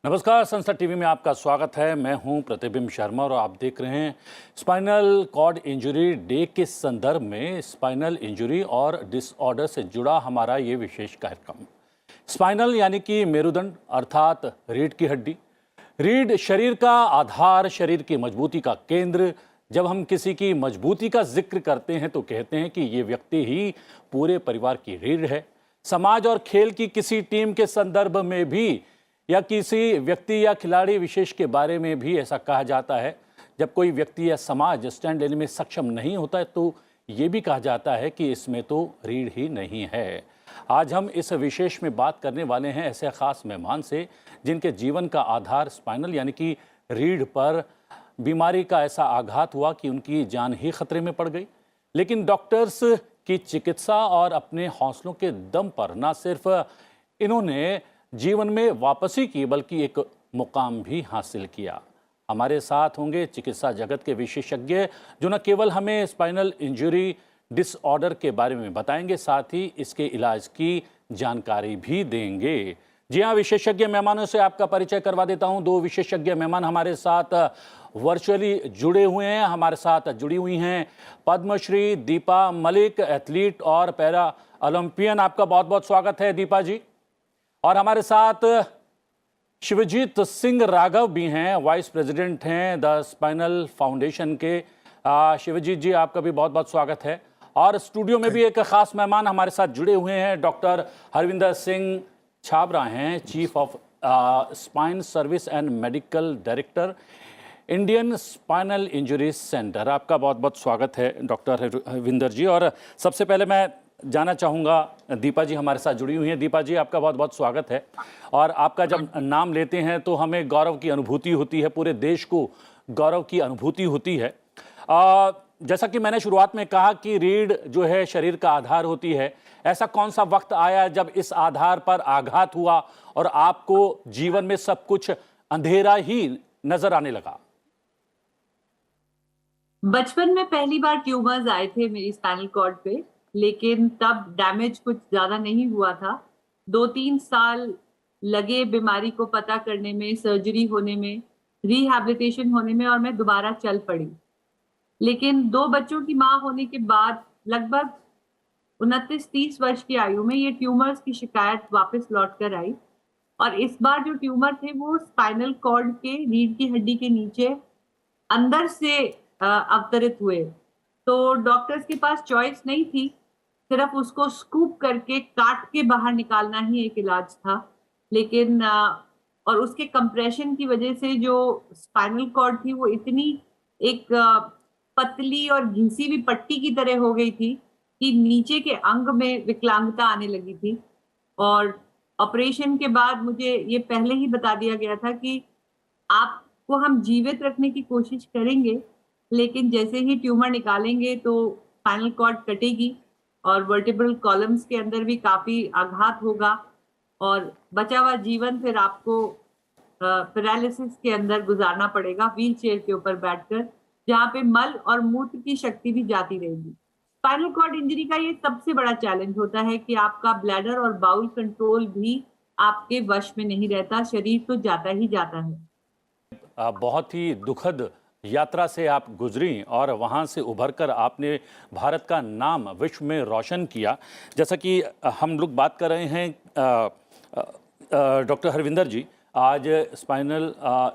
नमस्कार, संसद टीवी में आपका स्वागत है। मैं हूं प्रतिबिंब शर्मा और आप देख रहे हैं स्पाइनल कॉर्ड इंजरी डे के संदर्भ में स्पाइनल इंजरी और डिसऑर्डर से जुड़ा हमारा ये विशेष कार्यक्रम। स्पाइनल यानी कि मेरुदंड अर्थात रीढ़ की हड्डी। रीढ़ शरीर का आधार, शरीर की मजबूती का केंद्र। जब हम किसी की मजबूती का जिक्र करते हैं तो कहते हैं कि ये व्यक्ति ही पूरे परिवार की रीढ़ है। समाज और खेल की किसी टीम के संदर्भ में भी या किसी व्यक्ति या खिलाड़ी विशेष के बारे में भी ऐसा कहा जाता है। जब कोई व्यक्ति या समाज स्टैंड लेने में सक्षम नहीं होता है तो ये भी कहा जाता है कि इसमें तो रीढ़ ही नहीं है। आज हम इस विशेष में बात करने वाले हैं ऐसे खास मेहमान से जिनके जीवन का आधार स्पाइनल यानी कि रीढ़ पर बीमारी का ऐसा आघात हुआ कि उनकी जान ही खतरे में पड़ गई। लेकिन डॉक्टर्स की चिकित्सा और अपने हौसलों के दम पर न सिर्फ इन्होंने जीवन में वापसी की बल्कि एक मुकाम भी हासिल किया। हमारे साथ होंगे चिकित्सा जगत के विशेषज्ञ जो न केवल हमें स्पाइनल इंजरी डिसऑर्डर के बारे में बताएंगे, साथ ही इसके इलाज की जानकारी भी देंगे। जी हाँ, विशेषज्ञ मेहमानों से आपका परिचय करवा देता हूं। दो विशेषज्ञ मेहमान हमारे साथ वर्चुअली जुड़े हुए हैं। हमारे साथ जुड़ी हुई हैं पद्मश्री दीपा मलिक, एथलीट और पैरा ओलंपियन। आपका बहुत बहुत स्वागत है दीपा जी। और हमारे साथ शिवजीत सिंह राघव भी हैं, वाइस प्रेसिडेंट हैं द स्पाइनल फाउंडेशन के। शिवजीत जी, आपका भी बहुत बहुत स्वागत है। और स्टूडियो में भी एक खास मेहमान हमारे साथ जुड़े हुए हैं, डॉक्टर हरविंदर सिंह छाबरा हैं, chief of spine service and medical director, Indian spinal injury centre. आपका बहुत बहुत स्वागत है डॉक्टर हरविंदर जी। और सबसे पहले मैं जाना चाहूँगा, दीपा जी हमारे साथ जुड़ी हुई हैं। दीपा जी, आपका बहुत बहुत स्वागत है। और आपका जब नाम लेते हैं तो हमें गौरव की अनुभूति होती है, पूरे देश को गौरव की अनुभूति होती है। जैसा कि मैंने शुरुआत में कहा कि रीढ़ जो है शरीर का आधार होती है, ऐसा कौन सा वक्त आया जब इस आधार पर आघात हुआ और आपको जीवन में सब कुछ अंधेरा ही नजर आने लगा? बचपन में पहली बार ट्यूमर्स आए थे मेरी स्पाइनल कॉर्ड पे, लेकिन तब डैमेज कुछ ज्यादा नहीं हुआ था। 2-3 साल लगे बीमारी को पता करने में, सर्जरी होने में, रिहैबिलिटेशन होने में, और मैं दोबारा चल पड़ी। लेकिन 2 बच्चों की माँ होने के बाद लगभग 29-30 वर्ष की आयु में ये ट्यूमर्स की शिकायत वापस लौट कर आई। और इस बार जो ट्यूमर थे वो स्पाइनल कॉर्ड के रीढ़ की हड्डी के नीचे अंदर से अवतरित हुए। तो डॉक्टर्स के पास चॉइस नहीं थी, सिर्फ उसको स्कूप करके काट के बाहर निकालना ही एक इलाज था। लेकिन और उसके कंप्रेशन की वजह से जो स्पाइनल कॉर्ड थी वो इतनी एक पतली और घिसी हुई पट्टी की तरह हो गई थी कि नीचे के अंग में विकलांगता आने लगी थी। और ऑपरेशन के बाद मुझे ये पहले ही बता दिया गया था कि आपको हम जीवित रखने की कोशिश करेंगे, लेकिन जैसे ही ट्यूमर निकालेंगे तो स्पाइनल कॉर्ड कटेगी और वर्टिब्रल कॉलम्स के अंदर भी काफी आघात होगा और बचा हुआ जीवन फिर आपको पैरालिसिस के अंदर गुजारना पड़ेगा, व्हील चेयर के ऊपर बैठकर, जहाँ पे मल और मूत्र की शक्ति भी जाती रहेगी। स्पाइनल कॉर्ड इंजरी का ये सबसे बड़ा चैलेंज होता है कि आपका ब्लैडर और बाउल कंट्रोल भी आपके वश में नहीं रहता, शरीर तो जाता ही जाता है। बहुत ही दुखद यात्रा से आप गुजरी और वहाँ से उभरकर आपने भारत का नाम विश्व में रोशन किया। जैसा कि हम लोग बात कर रहे हैं डॉक्टर हरविंदर जी, आज spinal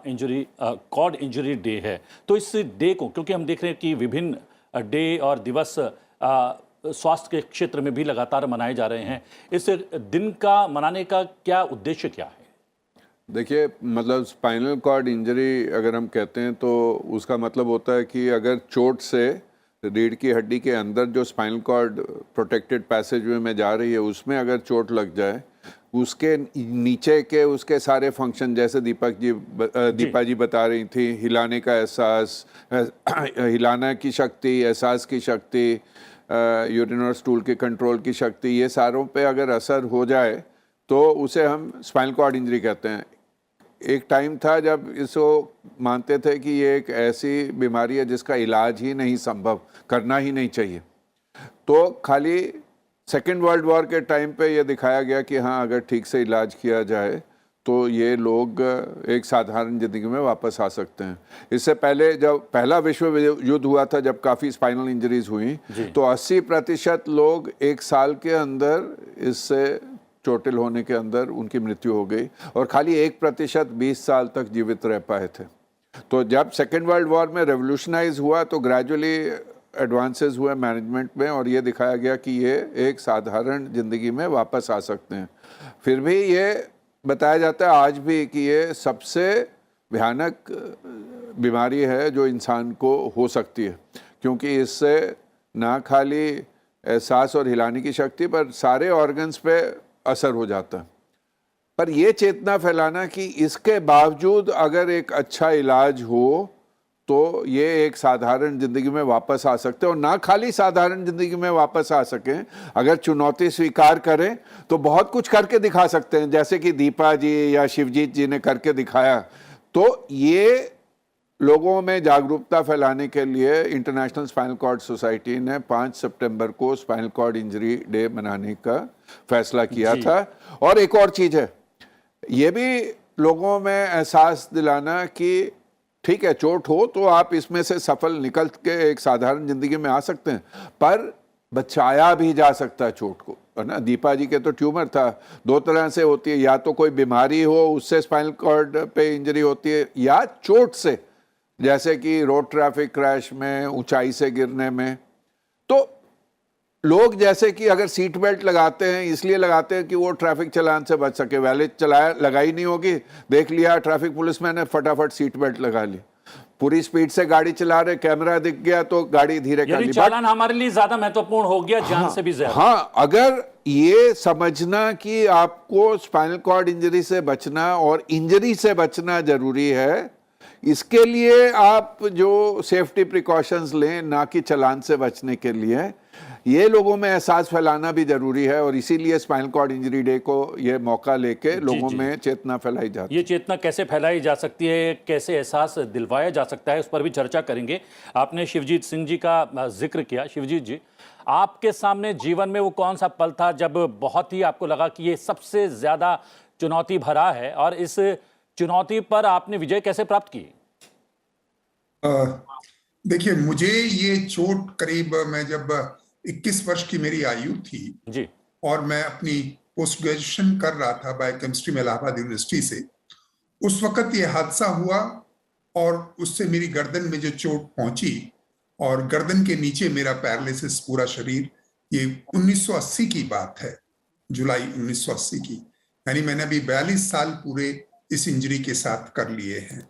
injury cord injury day है, तो इस डे को, क्योंकि हम देख रहे हैं कि विभिन्न डे और दिवस स्वास्थ्य के क्षेत्र में भी लगातार मनाए जा रहे हैं, इस दिन का मनाने का क्या उद्देश्य क्या है? देखिए, मतलब स्पाइनल कॉर्ड इंजरी अगर हम कहते हैं तो उसका मतलब होता है कि अगर चोट से रीढ़ की हड्डी के अंदर जो स्पाइनल कॉर्ड प्रोटेक्टेड पैसेजवे में जा रही है उसमें अगर चोट लग जाए, उसके नीचे के उसके सारे फंक्शन, जैसे दीपा जी बता रही थी, हिलाने का एहसास, हिलाने की शक्ति, एहसास की शक्ति, यूरिन और स्टूल के कंट्रोल की शक्ति, ये सारों पे अगर असर हो जाए तो उसे हम स्पाइनल कॉर्ड इंजरी कहते हैं। एक टाइम था जब इसको मानते थे कि ये एक ऐसी बीमारी है जिसका इलाज ही नहीं संभव, करना ही नहीं चाहिए। तो खाली सेकेंड वर्ल्ड वॉर के टाइम पे ये दिखाया गया कि हाँ, अगर ठीक से इलाज किया जाए तो ये लोग एक साधारण ज़िंदगी में वापस आ सकते हैं। इससे पहले जब पहला विश्व युद्ध हुआ था, जब काफ़ी स्पाइनल इंजरीज हुई, तो 80% लोग एक साल के अंदर इससे चोटिल होने के अंदर उनकी मृत्यु हो गई और खाली 1% 20 साल तक जीवित रह पाए थे। तो जब सेकेंड वर्ल्ड वॉर में रेवोल्यूशनाइज हुआ तो ग्रेजुअली एडवांसेस हुए मैनेजमेंट में और ये दिखाया गया कि ये एक साधारण ज़िंदगी में वापस आ सकते हैं। फिर भी ये बताया जाता है आज भी कि ये सबसे भयानक बीमारी है जो इंसान को हो सकती है, क्योंकि इससे ना खाली एहसास और हिलाने की शक्ति पर सारे ऑर्गन्स पे असर हो जाता है। पर ये चेतना फैलाना कि इसके बावजूद अगर एक अच्छा इलाज हो तो ये एक साधारण ज़िंदगी में वापस आ सकते हैं, और ना खाली साधारण ज़िंदगी में वापस आ सकें, अगर चुनौती स्वीकार करें तो बहुत कुछ करके दिखा सकते हैं, जैसे कि दीपा जी या शिवजीत जी ने करके दिखाया। तो ये लोगों में जागरूकता फैलाने के लिए इंटरनेशनल स्पाइनल कॉर्ड सोसाइटी ने 5 सितंबर को स्पाइनल कॉर्ड इंजरी डे मनाने का फैसला किया था। और एक और चीज़ है, ये भी लोगों में एहसास दिलाना कि ठीक है, चोट हो तो आप इसमें से सफल निकल के एक साधारण जिंदगी में आ सकते हैं, पर बचाया भी जा सकता है चोट को, है ना। दीपा जी के तो ट्यूमर था, 2 तरह से होती है, या तो कोई बीमारी हो उससे स्पाइनल कॉर्ड पे इंजरी होती है, या चोट से, जैसे कि रोड ट्रैफिक क्रैश में, ऊंचाई से गिरने में। तो लोग जैसे कि अगर सीट बेल्ट लगाते हैं इसलिए लगाते हैं कि वो ट्रैफिक चालान से बच सके, वैलेट लगाई नहीं होगी, देख लिया ट्रैफिक पुलिस मैंने, फटाफट सीट बेल्ट लगा ली, पूरी स्पीड से गाड़ी चला रहे, कैमरा दिख गया तो गाड़ी धीरे कर ली। चालान हमारे लिए ज्यादा महत्वपूर्ण हो गया जान से भी ज्यादा। हाँ, अगर ये समझना कि आपको स्पाइनल कॉर्ड इंजरी से बचना और इंजरी से बचना जरूरी है, इसके लिए आप जो सेफ्टी प्रिकॉशंस लें, ना कि चालान से बचने के लिए, ये लोगों में एहसास फैलाना भी जरूरी है। और इसीलिए स्पाइनल कॉर्ड इंजरी डे को ये मौका लेके लोगों में चेतना फैलाई जाती है। ये चेतना कैसे फैलाई जा सकती है, कैसे एहसास दिलवाया जा सकता है, उस पर भी चर्चा करेंगे। आपने शिवजीत सिंह जी का जिक्र किया। शिवजीत जी, आपके सामने जीवन में वो कौन सा पल था जब बहुत ही आपको लगा कि ये सबसे ज्यादा चुनौती भरा है, और इस चुनौती पर आपने विजय कैसे प्राप्त की? देखिए, मुझे ये चोट करीब, मैं जब 21 वर्ष की मेरी आयु थी जी, और मैं अपनी पोस्ट ग्रेजुएशन कर रहा था बायोकेमिस्ट्री में इलाहाबाद यूनिवर्सिटी से, उस वक्त ये हादसा हुआ और उससे मेरी गर्दन में जो चोट पहुंची और गर्दन के नीचे मेरा पैरालिसिस पूरा शरीर, ये 1980 की बात है, जुलाई 1980 की। यानी मैंने अभी 42 साल पूरे इस इंजरी के साथ कर लिए हैं।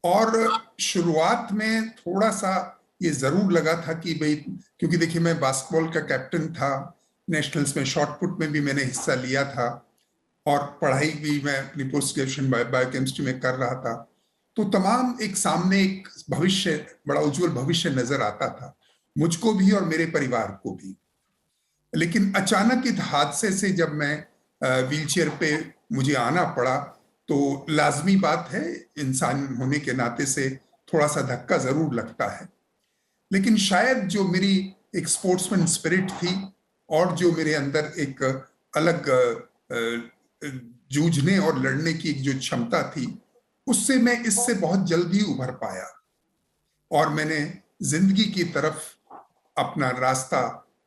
और शुरुआत में थोड़ा सा ये जरूर लगा था कि भाई, क्योंकि देखिए मैं बास्केटबॉल का कैप्टन था, नेशनल्स में शॉट पुट में भी मैंने हिस्सा लिया था और पढ़ाई भी मैं अपनी पोस्ट ग्रेजुएशन बायोकेमिस्ट्री में कर रहा था, तो तमाम एक सामने एक भविष्य, बड़ा उज्जवल भविष्य नजर आता था मुझको भी और मेरे परिवार को भी। लेकिन अचानक इस हादसे से जब मैं व्हीलचेयर पे मुझे आना पड़ा, तो लाजमी बात है, इंसान होने के नाते से थोड़ा सा धक्का जरूर लगता है। लेकिन शायद जो मेरी एक स्पोर्ट्समैन स्पिरिट थी और जो मेरे अंदर एक अलग जूझने और लड़ने की जो क्षमता थी, उससे मैं इससे बहुत जल्दी उभर पाया और मैंने जिंदगी की तरफ अपना रास्ता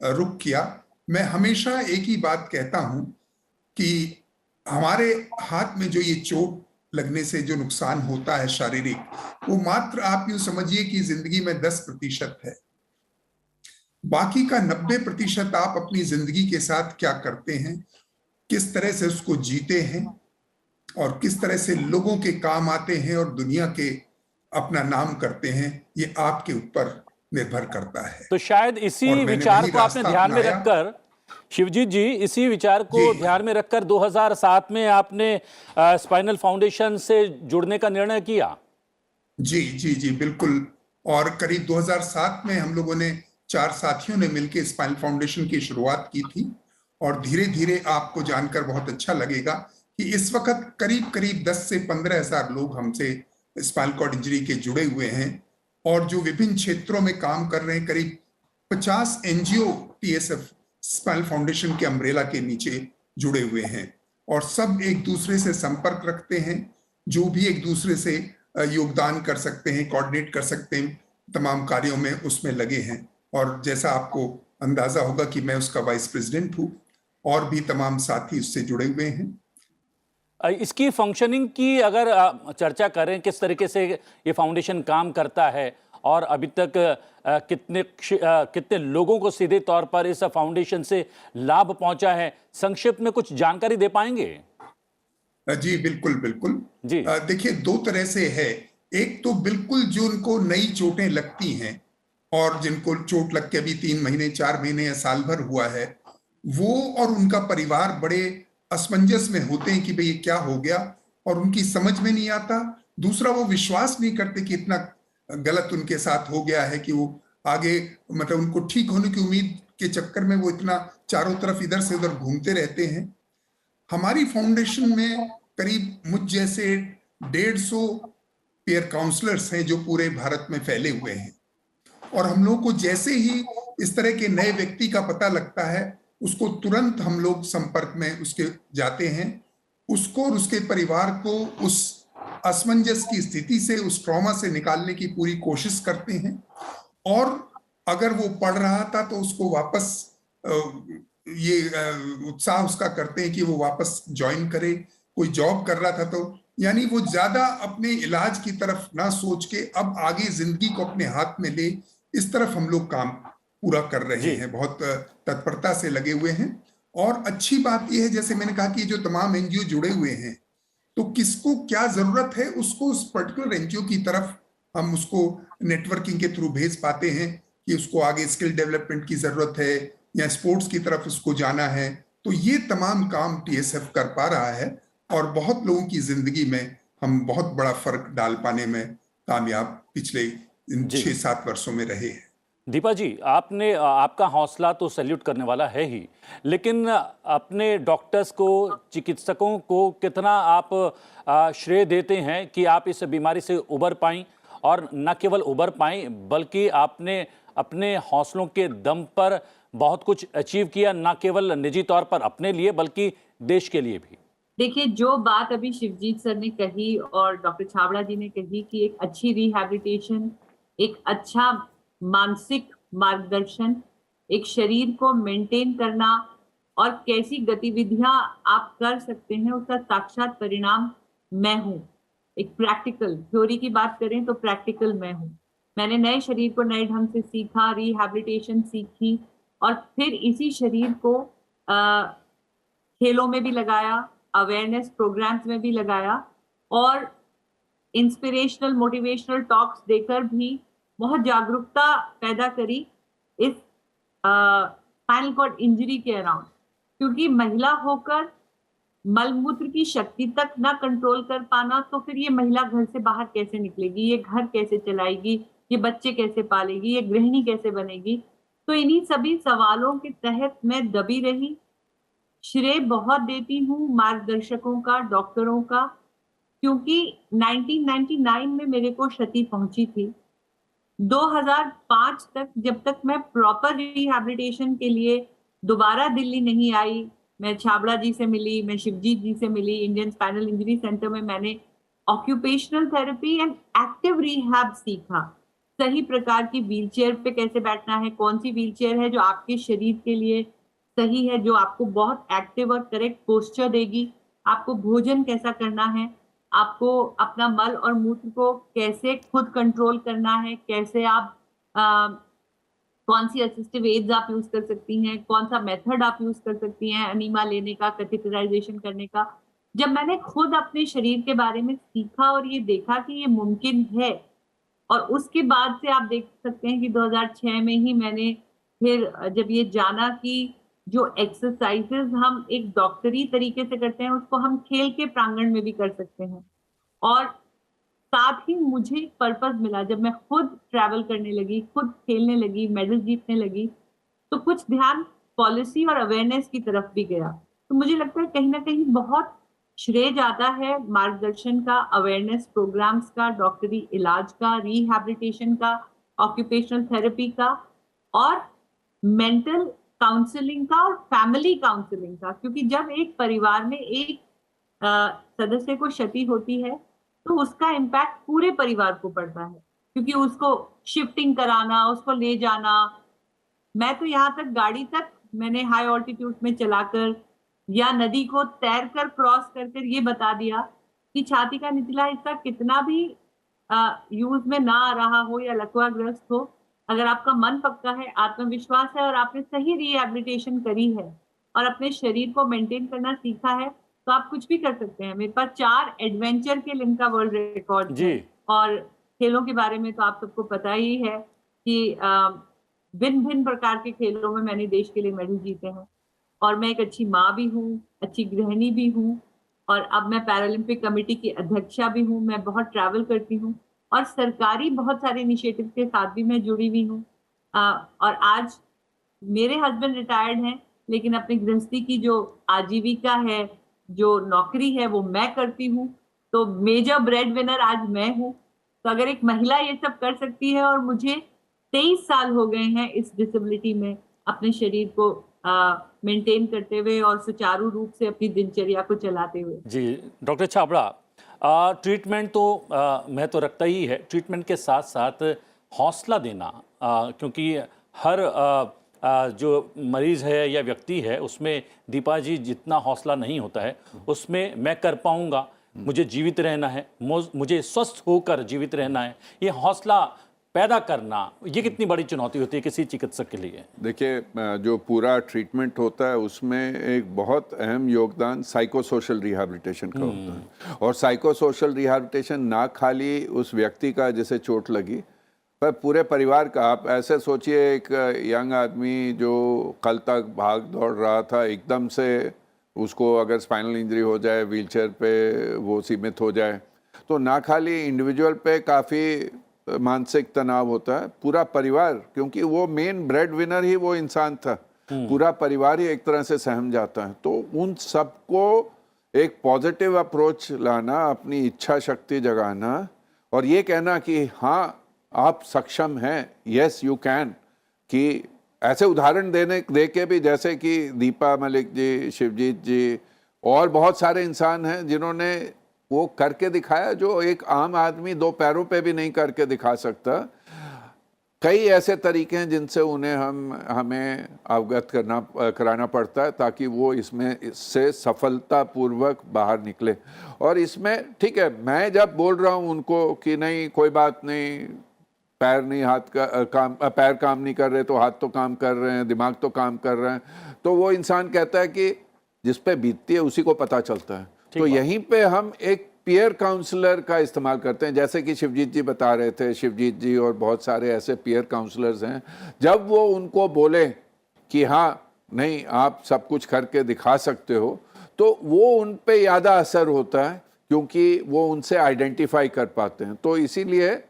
रुख किया। मैं हमेशा एक ही बात कहता हूं कि हमारे हाथ में जो ये चोट लगने से जो नुकसान होता है शारीरिक, वो मात्र आप यूं समझिए कि जिंदगी में 10% है। बाकी का 90% आप अपनी जिंदगी के साथ क्या करते हैं, किस तरह से उसको जीते हैं और किस तरह से लोगों के काम आते हैं और दुनिया के अपना नाम करते हैं, ये आपके ऊपर निर्भर करता है। तो शायद इसी विचार को आपने ध्यान में रखकर, शिवजीत जी, इसी विचार को ध्यान में रखकर 2007 में आपने स्पाइनल फाउंडेशन से जुड़ने का निर्णय किया। जी जी जी, बिल्कुल। और करीब 2007 में हम लोगों ने 4 साथियों ने मिलकर स्पाइनल फाउंडेशन की शुरुआत की थी और धीरे धीरे आपको जानकर बहुत अच्छा लगेगा कि इस वक्त करीब करीब 10 से 15 हजार लोग हमसे स्पाइनल कॉर्ड इंजरी के जुड़े हुए हैं और जो विभिन्न क्षेत्रों में काम कर रहे हैं। करीब 50 एनजीओ TSF स्पाइनल फाउंडेशन के अम्ब्रेला के नीचे जुड़े हुए हैं और सब एक दूसरे से संपर्क रखते हैं, जो भी एक दूसरे से योगदान कर सकते हैं, कोऑर्डिनेट कर सकते हैं, तमाम कार्यों में उसमें लगे हैं। और जैसा आपको अंदाजा होगा कि मैं उसका वाइस प्रेसिडेंट हूँ और भी तमाम साथी उससे जुड़े हुए हैं। इसकी फंक्शनिंग की अगर चर्चा करें, किस तरीके से ये फाउंडेशन काम करता है और अभी तक कितने लोगों को सीधे तौर पर इस फाउंडेशन से लाभ पहुंचा है, संक्षिप्त में कुछ जानकारी दे पाएंगे? जी बिल्कुल बिल्कुल जी। देखिए, दो तरह से है। एक तो बिल्कुल जो उनको नई चोटें लगती हैं और जिनको चोट लग के अभी 3 महीने 4 महीने या साल भर हुआ है, वो और उनका परिवार बड़े असमंजस में होते हैं कि भाई ये क्या हो गया, और उनकी समझ में नहीं आता। दूसरा, वो विश्वास नहीं करते कि इतना गलत उनके साथ हो गया है कि वो आगे, मतलब उनको ठीक होने की उम्मीद के चक्कर में वो इतना चारों तरफ इधर से उधर घूमते रहते हैं। हमारी फाउंडेशन में करीब मुझ जैसे 150 पीयर काउंसलर्स हैं जो पूरे भारत में फैले हुए हैं, और हम लोगों को जैसे ही इस तरह के नए व्यक्ति का पता लगता है, उसको तुरंत हम लोग संपर्क में उसके जाते हैं, उसको और उसके परिवार को उस असमंजस की स्थिति से, उस ट्रॉमा से निकालने की पूरी कोशिश करते हैं। और अगर वो पढ़ रहा था तो उसको वापस ये उत्साह उसका करते हैं कि वो वापस ज्वाइन करे। कोई जॉब कर रहा था तो, यानी वो ज्यादा अपने इलाज की तरफ ना सोच के अब आगे जिंदगी को अपने हाथ में ले, इस तरफ हम लोग काम पूरा कर रहे हैं, बहुत तत्परता से लगे हुए हैं। और अच्छी बात यह है, जैसे मैंने कहा कि जो तमाम एनजीओ जुड़े हुए हैं, तो किसको क्या जरूरत है उसको उस पर्टिकुलर एनजीओ की तरफ हम उसको नेटवर्किंग के थ्रू भेज पाते हैं कि उसको आगे स्किल डेवलपमेंट की जरूरत है या स्पोर्ट्स की तरफ उसको जाना है। तो ये तमाम काम टीएसएफ कर पा रहा है और बहुत लोगों की जिंदगी में हम बहुत बड़ा फर्क डाल पाने में कामयाब पिछले इन 6-7 वर्षों में रहे हैं। दीपा जी, आपका हौसला तो सैल्यूट करने वाला है ही, लेकिन अपने डॉक्टर्स को, चिकित्सकों को कितना आप श्रेय देते हैं कि आप इस बीमारी से उबर पाएं, और न केवल उबर पाएं बल्कि आपने अपने हौसलों के दम पर बहुत कुछ अचीव किया, न केवल निजी तौर पर अपने लिए बल्कि देश के लिए भी? देखिए, जो बात अभी शिवजीत सर ने कही और डॉक्टर छाबड़ा जी ने कही कि एक अच्छी रिहैबिलिटेशन, एक अच्छा मानसिक मार्गदर्शन, एक शरीर को मेंटेन करना और कैसी गतिविधियां आप कर सकते हैं, उसका साक्षात परिणाम मैं हूं। एक प्रैक्टिकल थ्योरी की बात करें तो प्रैक्टिकल मैं हूं। मैंने नए शरीर को नए ढंग से सीखा, रिहैबिलिटेशन सीखी और फिर इसी शरीर को खेलों में भी लगाया, अवेयरनेस प्रोग्राम्स में भी लगाया और इंस्पिरेशनल मोटिवेशनल टॉक्स देकर भी बहुत जागरूकता पैदा करी इस स्पाइनल कॉर्ड इंजरी के अराउंड। क्योंकि महिला होकर मलमूत्र की शक्ति तक ना कंट्रोल कर पाना, तो फिर ये महिला घर से बाहर कैसे निकलेगी, ये घर कैसे चलाएगी, ये बच्चे कैसे पालेगी, ये गृहिणी कैसे बनेगी। तो इन्हीं सभी सवालों के तहत मैं दबी रही। श्रेय बहुत देती हूँ मार्गदर्शकों का, डॉक्टरों का, क्योंकि 1999 में मेरे को क्षति पहुंची थी। 2005 तक, जब तक मैं प्रॉपर रिहैबिलिटेशन के लिए दोबारा दिल्ली नहीं आई, मैं छाबड़ा जी से मिली, मैं शिवजीत जी से मिली, इंडियन स्पाइनल इंजरी सेंटर में मैंने occupational therapy and active rehab सीखा। सही प्रकार की व्हीलचेयर पे कैसे बैठना है, कौन सी व्हीलचेयर है जो आपके शरीर के लिए सही है, जो आपको बहुत एक्टिव और करेक्ट पोस्चर देगी, आपको भोजन कैसा करना है, आपको अपना मल और मूत्र को कैसे खुद कंट्रोल करना है, कैसे आप कौन सी असिस्टिव एड्स आप यूज कर सकती हैं, कौन सा मेथड आप यूज कर सकती हैं एनीमा लेने का, कैथेटराइजेशन करने का। जब मैंने खुद अपने शरीर के बारे में सीखा और ये देखा कि ये मुमकिन है, और उसके बाद से आप देख सकते हैं कि 2006 में ही मैंने फिर जब ये जाना कि जो एक्सरसाइजेस हम एक डॉक्टरी तरीके से करते हैं, उसको हम खेल के प्रांगण में भी कर सकते हैं। और साथ ही मुझे एक पर्पस मिला जब मैं खुद ट्रैवल करने लगी, खुद खेलने लगी, मेडल जीतने लगी, तो कुछ ध्यान पॉलिसी और अवेयरनेस की तरफ भी गया। तो मुझे लगता है कहीं ना कहीं बहुत श्रेय जाता है मार्गदर्शन का, अवेयरनेस प्रोग्राम्स का, डॉक्टरी इलाज का, रिहैबिलिटेशन का, ऑक्यूपेशनल थेरेपी का और मेंटल काउंसलिंग का और फैमिली काउंसलिंग का, क्योंकि जब एक परिवार में एक सदस्य को क्षति होती है तो उसका इम्पैक्ट पूरे परिवार को पड़ता है, क्योंकि उसको शिफ्टिंग कराना, उसको ले जाना। मैं तो यहाँ तक गाड़ी तक मैंने हाई ऑल्टीट्यूड में चलाकर या नदी को तैरकर क्रॉस कर ये बता दिया कि छाती का निचला हिस्सा कितना भी यूज में ना आ रहा हो या लकवाग्रस्त हो, अगर आपका मन पक्का है, आत्मविश्वास है और आपने सही रिहैबिलिटेशन करी है और अपने शरीर को मेंटेन करना सीखा है, तो आप कुछ भी कर सकते हैं। मेरे पास 4 एडवेंचर के लिंक का वर्ल्ड रिकॉर्ड जी। है। और खेलों के बारे में तो आप सबको पता ही है कि भिन्न भिन्न प्रकार के खेलों में मैंने देश के लिए मेडल जीते हैं। और मैं एक अच्छी माँ भी हूँ, अच्छी गृहिणी भी हूँ, और अब मैं पैरालंपिक कमेटी की अध्यक्षा भी हूँ। मैं बहुत ट्रैवल करती हूँ और सरकारी बहुत सारे इनिशिएटिव के साथ भी मैं जुड़ी हुई हूँ। और आज मेरे हस्बैंड रिटायर्ड हैं, लेकिन अपनी गृहस्थी की जो आजीविका है, जो नौकरी है, वो मैं करती हूँ। तो मेजर ब्रेड विनर आज मैं हूँ। तो अगर एक महिला ये सब कर सकती है, और मुझे 23 साल हो गए हैं इस डिसेबिलिटी में अपने शरीर को मेंटेन करते हुए और सुचारू रूप से अपनी दिनचर्या को चलाते हुए। जी डॉक्टर छाबड़ा, ट्रीटमेंट तो मैं तो रखता ही है, ट्रीटमेंट के साथ साथ हौसला देना, क्योंकि हर जो मरीज़ है या व्यक्ति है उसमें दीपा जी जितना हौसला नहीं होता है, उसमें मैं कर पाऊंगा, मुझे जीवित रहना है, मुझे स्वस्थ होकर जीवित रहना है, ये हौसला पैदा करना, ये कितनी बड़ी चुनौती होती है किसी चिकित्सक के लिए? देखिए, जो पूरा ट्रीटमेंट होता है उसमें एक बहुत अहम योगदान साइको सोशल रिहैबिलिटेशन का होता है। और साइको सोशल रिहैबिलिटेशन ना खाली उस व्यक्ति का जिसे चोट लगी, पर पूरे परिवार का। आप ऐसे सोचिए, एक यंग आदमी जो कल तक भाग दौड़ रहा था, एकदम से उसको अगर स्पाइनल इंजरी हो जाए, व्हीलचेयर पे वो सीमित हो जाए, तो ना खाली इंडिविजुअल पे काफ़ी मानसिक तनाव होता है, पूरा परिवार, क्योंकि वो मेन ब्रेड विनर ही वो इंसान था, पूरा परिवार ही एक तरह से सहम जाता है। तो उन सबको एक पॉजिटिव अप्रोच लाना, अपनी इच्छा शक्ति जगाना और ये कहना कि हाँ आप सक्षम हैं, यस यू कैन, कि ऐसे उदाहरण दे के भी, जैसे कि दीपा मलिक जी, शिवजीत जी और बहुत सारे इंसान हैं जिन्होंने वो करके दिखाया जो एक आम आदमी 2 पैरों पे भी नहीं करके दिखा सकता। कई ऐसे तरीके हैं जिनसे उन्हें हमें अवगत कराना पड़ता है ताकि वो इससे सफलतापूर्वक बाहर निकले। और इसमें ठीक है, मैं जब बोल रहा हूँ उनको कि नहीं कोई बात नहीं, पैर नहीं हाथ का पैर काम नहीं कर रहे तो हाथ तो काम कर रहे हैं, दिमाग तो काम कर रहे हैं, तो वो इंसान कहता है कि जिस पे बीतती है उसी को पता चलता है। तो यहीं पे हम एक पीयर काउंसलर का इस्तेमाल करते हैं, जैसे कि शिवजीत जी बता रहे थे, शिवजीत जी और बहुत सारे ऐसे पीयर काउंसलर्स हैं। जब वो उनको बोले कि हाँ नहीं आप सब कुछ करके दिखा सकते हो, तो वो उन पे ज़्यादा असर होता है, क्योंकि वो उनसे आइडेंटिफाई कर पाते हैं। तो इसीलिए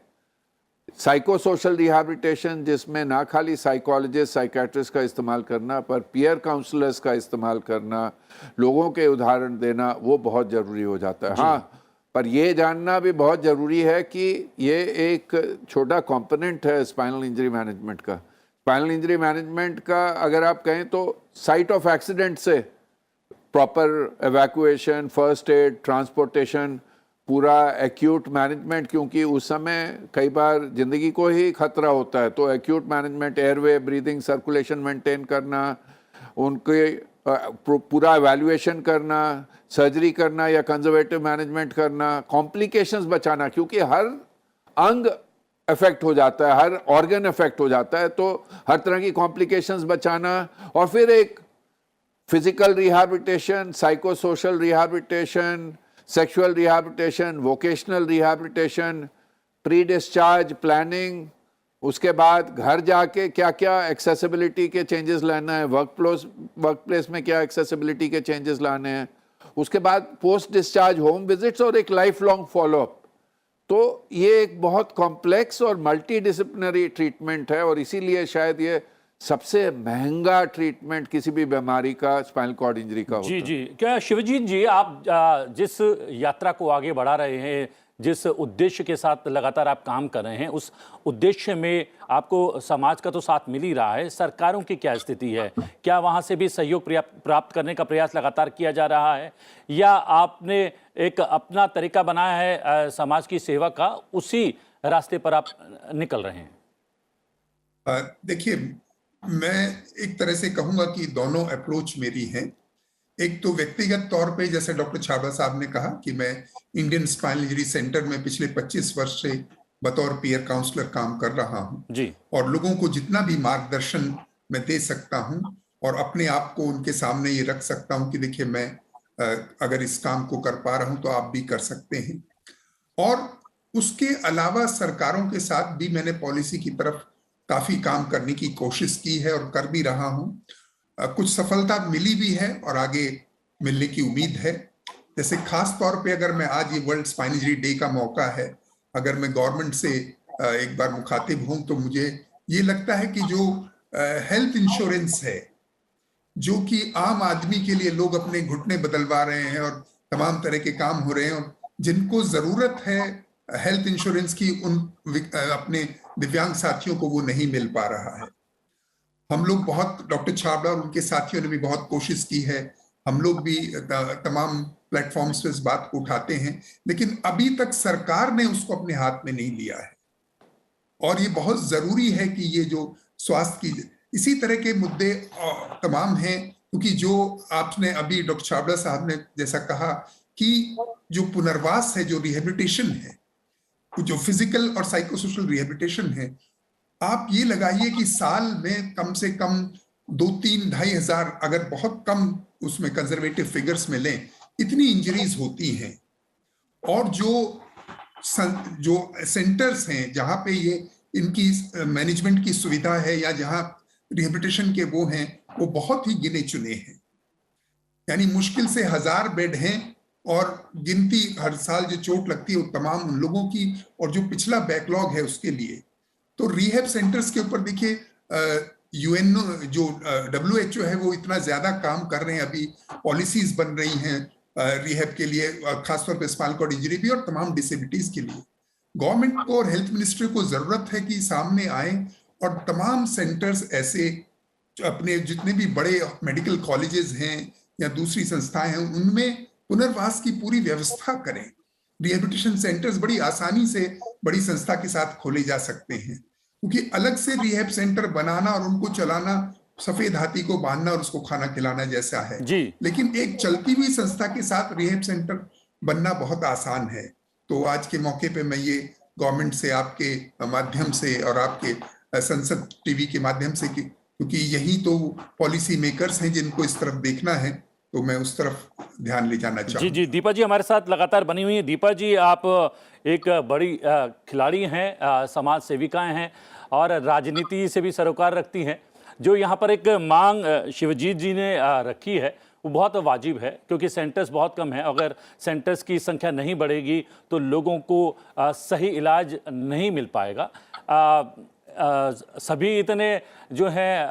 साइको सोशल रिहैबिलिटेशन, जिसमें ना खाली साइकोलॉजिस्ट साइकेट्रिस्ट का इस्तेमाल करना, पर पीयर काउंसलर्स का इस्तेमाल करना, लोगों के उदाहरण देना, वो बहुत ज़रूरी हो जाता है। हाँ, पर ये जानना भी बहुत ज़रूरी है कि ये एक छोटा कंपोनेंट है स्पाइनल इंजरी मैनेजमेंट का। स्पाइनल इंजरी मैनेजमेंट का अगर आप कहें तो साइट ऑफ एक्सीडेंट से proper evacuation, first aid, transportation, पूरा एक्यूट मैनेजमेंट, क्योंकि उस समय कई बार ज़िंदगी को ही खतरा होता है, तो acute management, airway, breathing, circulation maintain करना, उनके पूरा एवैल्यूएशन करना, सर्जरी करना या कंजर्वेटिव मैनेजमेंट करना, कॉम्प्लिकेशंस बचाना, क्योंकि हर अंग अफेक्ट हो जाता है, हर ऑर्गन अफेक्ट हो जाता है, तो हर तरह की कॉम्प्लिकेशंस बचाना। और फिर एक physical rehabilitation, psycho social rehabilitation, sexual rehabilitation, vocational rehabilitation, pre discharge planning, उसके बाद घर जाके क्या क्या एक्सेसिबिलिटी के चेंजेस लाना है, वर्क प्लेस में क्या एक्सेसिबिलिटी के चेंजेस लाने हैं, उसके बाद पोस्ट डिस्चार्ज होम विजिट्स और एक लाइफ लॉन्ग फॉलोअप। तो ये एक बहुत कॉम्प्लेक्स और मल्टी डिसिप्लिनरी ट्रीटमेंट है, और इसीलिए शायद ये सबसे महंगा ट्रीटमेंट किसी भी बीमारी का स्पाइनल कॉर्ड इंजरी का होता है। जी। क्या शिवजीत जी, आप जिस यात्रा को आगे बढ़ा रहे हैं, जिस उद्देश्य के साथ लगातार आप काम कर रहे हैं, उस उद्देश्य में आपको समाज का तो साथ मिल ही रहा है, सरकारों की क्या स्थिति है? क्या वहाँ से भी सहयोग प्राप्त करने का प्रयास लगातार किया जा रहा है, या आपने एक अपना तरीका बनाया है समाज की सेवा का, उसी रास्ते पर आप निकल रहे हैं? देखिए, मैं एक तरह से कहूंगा कि दोनों अप्रोच मेरी हैं। एक तो व्यक्तिगत तौर पे, जैसे डॉक्टर छाबड़ा साहब ने कहा कि मैं इंडियन स्पाइनल इंजरी सेंटर में पिछले 25 वर्ष से बतौर पीयर काउंसलर काम कर रहा हूं जी। और लोगों को जितना भी मार्गदर्शन मैं दे सकता हूं और अपने आप को उनके सामने ये रख सकता हूं कि देखिए, मैं अगर इस काम को कर पा रहा हूं तो आप भी कर सकते हैं। और उसके अलावा सरकारों के साथ भी मैंने पॉलिसी की तरफ काफी काम करने की कोशिश की है और कर भी रहा हूं। कुछ सफलता मिली भी है और आगे मिलने की उम्मीद है। जैसे खास तौर पे अगर मैं आज, ये वर्ल्ड स्पाइनल इंजरी डे का मौका है, अगर मैं गवर्नमेंट से एक बार मुखातिब हूं तो मुझे ये लगता है कि जो हेल्थ इंश्योरेंस है, जो कि आम आदमी के लिए लोग अपने घुटने बदलवा रहे हैं और तमाम तरह के काम हो रहे हैं, और जिनको जरूरत है हेल्थ इंश्योरेंस की, उन अपने दिव्यांग साथियों को वो नहीं मिल पा रहा है। हम लोग बहुत, डॉक्टर छाबड़ा और उनके साथियों ने भी बहुत कोशिश की है, हम लोग भी तमाम प्लेटफॉर्म्स पे इस बात को उठाते हैं, लेकिन अभी तक सरकार ने उसको अपने हाथ में नहीं लिया है। और ये बहुत जरूरी है कि ये जो स्वास्थ्य की इसी तरह के मुद्दे तमाम हैं, क्योंकि जो आपने अभी डॉक्टर छाबड़ा साहब ने जैसा कहा कि जो पुनर्वास है, जो रिहेबिलिटेशन है, जो फिजिकल और साइकोसोशल रिहेबिलिटेशन है, आप ये लगाइए कि साल में कम से कम 2-3-2.5 हजार, अगर बहुत कम उसमें कंजर्वेटिव फिगर्स में लें, इतनी इंजरीज होती हैं। और जो सेंटर्स हैं जहां पे ये इनकी मैनेजमेंट की सुविधा है या जहां रिहेबिलिटेशन के वो हैं, वो बहुत ही गिने चुने हैं। यानी मुश्किल से 1000 बेड हैं और गिनती हर साल जो चोट लगती है वो तमाम उन लोगों की, और जो पिछला बैकलॉग है उसके लिए। तो रिहैब सेंटर्स के ऊपर देखिए, यूएनओ जो WHO है वो इतना ज्यादा काम कर रहे हैं, अभी पॉलिसीज बन रही हैं रिहैब के लिए, खासतौर पे स्पाइनल कॉर्ड इंजरी भी और तमाम डिसेबिलिटीज के लिए। गवर्नमेंट को और हेल्थ मिनिस्ट्री को जरूरत है कि सामने आए और तमाम सेंटर्स ऐसे, अपने जितने भी बड़े मेडिकल कॉलेजेस हैं या दूसरी संस्थाएं हैं, उनमें पुनर्वास की पूरी व्यवस्था करें। रिहेबिलिटेशन सेंटर्स बड़ी आसानी से बड़ी संस्था के साथ खोले जा सकते हैं, क्योंकि अलग से रिहैब सेंटर बनाना और उनको चलाना सफेद हाथी को बांधना और उसको खाना खिलाना जैसा है जी। लेकिन एक चलती हुई संस्था के साथ रिहैब सेंटर बनना बहुत आसान है। तो आज के मौके पे मैं ये गवर्नमेंट से, आपके माध्यम से और आपके संसद टीवी के माध्यम से, क्योंकि यही तो पॉलिसी मेकर्स हैं जिनको इस तरफ देखना है, तो मैं उस तरफ ध्यान ले जाना चाहूँगा। जी जी, दीपा जी हमारे साथ लगातार बनी हुई है। दीपा जी, आप एक बड़ी खिलाड़ी हैं, समाज सेविकाएं हैं और राजनीति से भी सरोकार रखती हैं। जो यहाँ पर एक मांग शिवजीत जी ने रखी है वो बहुत वाजिब है, क्योंकि सेंटर्स बहुत कम हैं। अगर सेंटर्स की संख्या नहीं बढ़ेगी तो लोगों को सही इलाज नहीं मिल पाएगा। सभी इतने जो हैं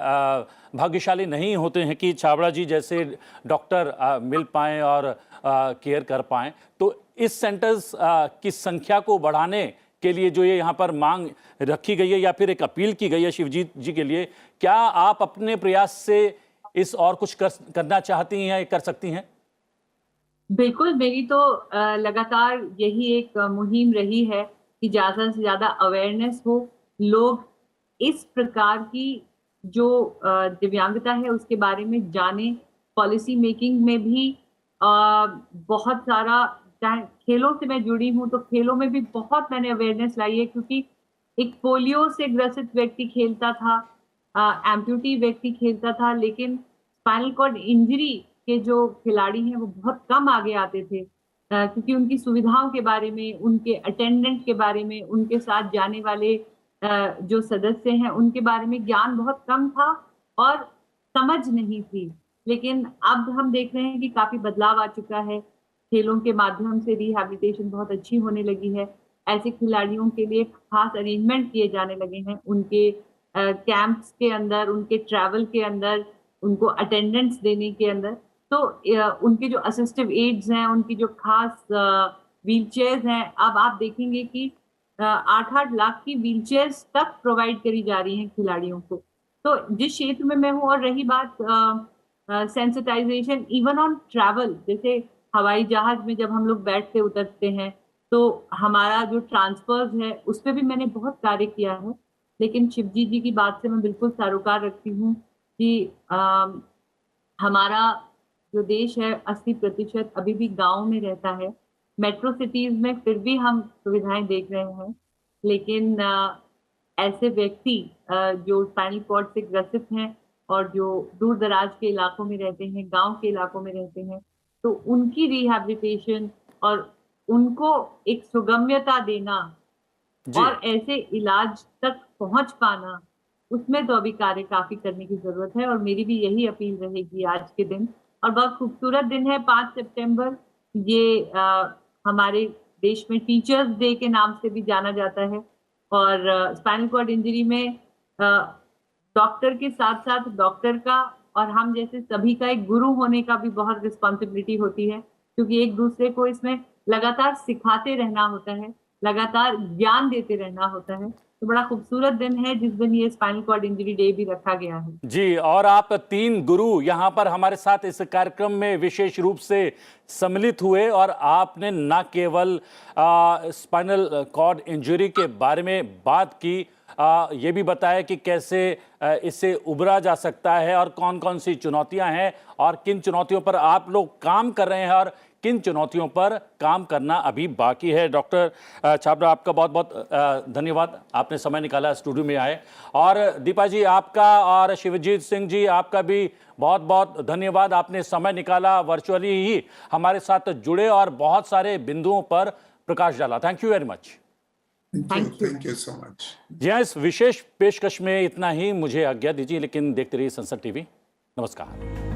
भाग्यशाली नहीं होते हैं कि छाबड़ा जी जैसे डॉक्टर मिल पाएँ और केयर कर पाएँ। तो इस सेंटर्स की संख्या को बढ़ाने के लिए जो ये यहाँ पर मांग रखी गई है या फिर एक अपील की गई है शिवजीत जी के लिए, क्या आप अपने प्रयास से इस और कुछ करना चाहती हैं या कर सकती हैं? बिल्कुल, मेरी तो लगातार यही एक मुहिम रही है कि ज़्यादा से ज़्यादा अवेयरनेस हो, लोग इस प्रकार की जो दिव्यांगता है उसके बारे में जाने। पॉलिसी मेकिंग में भी बहुत सारा, चाहे खेलों से मैं जुड़ी हूँ तो खेलों में भी बहुत मैंने अवेयरनेस लाई है, क्योंकि एक पोलियो से ग्रसित व्यक्ति खेलता था, एम्प्यूटी व्यक्ति खेलता था, लेकिन स्पाइनल कॉर्ड इंजरी के जो खिलाड़ी हैं वो बहुत कम आगे आते थे, क्योंकि उनकी सुविधाओं के बारे में, उनके अटेंडेंट के बारे में, उनके साथ जाने वाले जो सदस्य हैं उनके बारे में ज्ञान बहुत कम था और समझ नहीं थी। लेकिन अब हम देख रहे हैं कि काफी बदलाव आ चुका है। खेलों के माध्यम से रिहैबिलिटेशन बहुत अच्छी होने लगी है। ऐसे खिलाड़ियों के लिए खास अरेंजमेंट किए जाने लगे हैं, उनके कैंप्स के अंदर, उनके ट्रैवल के अंदर, उनको अटेंडेंस देने के अंदर। तो उनके जो असिस्टिव एड्स हैं, उनकी जो खास व्हीलचेयर्स हैं, अब आप देखेंगे कि 8-8 लाख की व्हीलचेयर्स तक प्रोवाइड करी जा रही हैं खिलाड़ियों को। तो जिस क्षेत्र में मैं हूँ, और रही बात सेंसिटाइजेशन इवन ऑन ट्रैवल, जैसे हवाई जहाज में जब हम लोग बैठते उतरते हैं तो हमारा जो ट्रांसफर्स है उस पर भी मैंने बहुत कार्य किया है। लेकिन शिवजी जी की बात से मैं बिल्कुल सरोकार रखती हूँ कि हमारा जो देश है 80% अभी भी गांव में रहता है। मेट्रो सिटीज में फिर भी हम सुविधाएं देख रहे हैं, लेकिन ऐसे व्यक्ति जो स्पाइनल कॉर्ड से ग्रसित हैं और जो दूर दराज के इलाकों में रहते हैं, गांव के इलाकों में रहते हैं, तो उनकी रिहैबिलिटेशन और उनको एक सुगम्यता देना जी और ऐसे इलाज तक पहुंच पाना, उसमें तो अभी कार्य काफी करने की जरूरत है। और मेरी भी यही अपील रहेगी आज के दिन। और बहुत खूबसूरत दिन है 5 सितंबर, ये हमारे देश में टीचर्स डे के नाम से भी जाना जाता है। और स्पाइनल कॉर्ड इंजरी में डॉक्टर के साथ साथ डॉक्टर का और हम जैसे सभी का एक गुरु होने का भी बहुत रिस्पॉन्सिबिलिटी होती है, क्योंकि एक दूसरे को इसमें लगातार सिखाते रहना होता है, लगातार ज्ञान देते रहना होता है। तो बड़ा खूबसूरत दिन है जिस दिन ये स्पाइनल कॉर्ड इंजरी डे भी रखा गया है। जी, और आप 3 गुरु यहाँ पर हमारे साथ इस कार्यक्रम में विशेष रूप से सम्मिलित हुए और आपने न केवल स्पाइनल कॉर्ड इंजरी के बारे में बात की, ये भी बताया कि कैसे इससे उबरा जा सकता है और कौन कौन सी चुनौतियां हैं और किन चुनौतियों पर आप लोग काम कर रहे हैं और किन चुनौतियों पर काम करना अभी बाकी है। डॉक्टर छाबड़ा, आपका बहुत बहुत धन्यवाद, आपने समय निकाला, स्टूडियो में आए। और दीपा जी आपका और शिवजीत सिंह जी आपका भी बहुत बहुत धन्यवाद, आपने समय निकाला, वर्चुअली ही हमारे साथ जुड़े और बहुत सारे बिंदुओं पर प्रकाश डाला। Thank you very much. Thank you so much. जी हाँ, इस विशेष पेशकश में इतना ही, मुझे आज्ञा दीजिए, लेकिन देखते रहिए संसद टीवी। नमस्कार।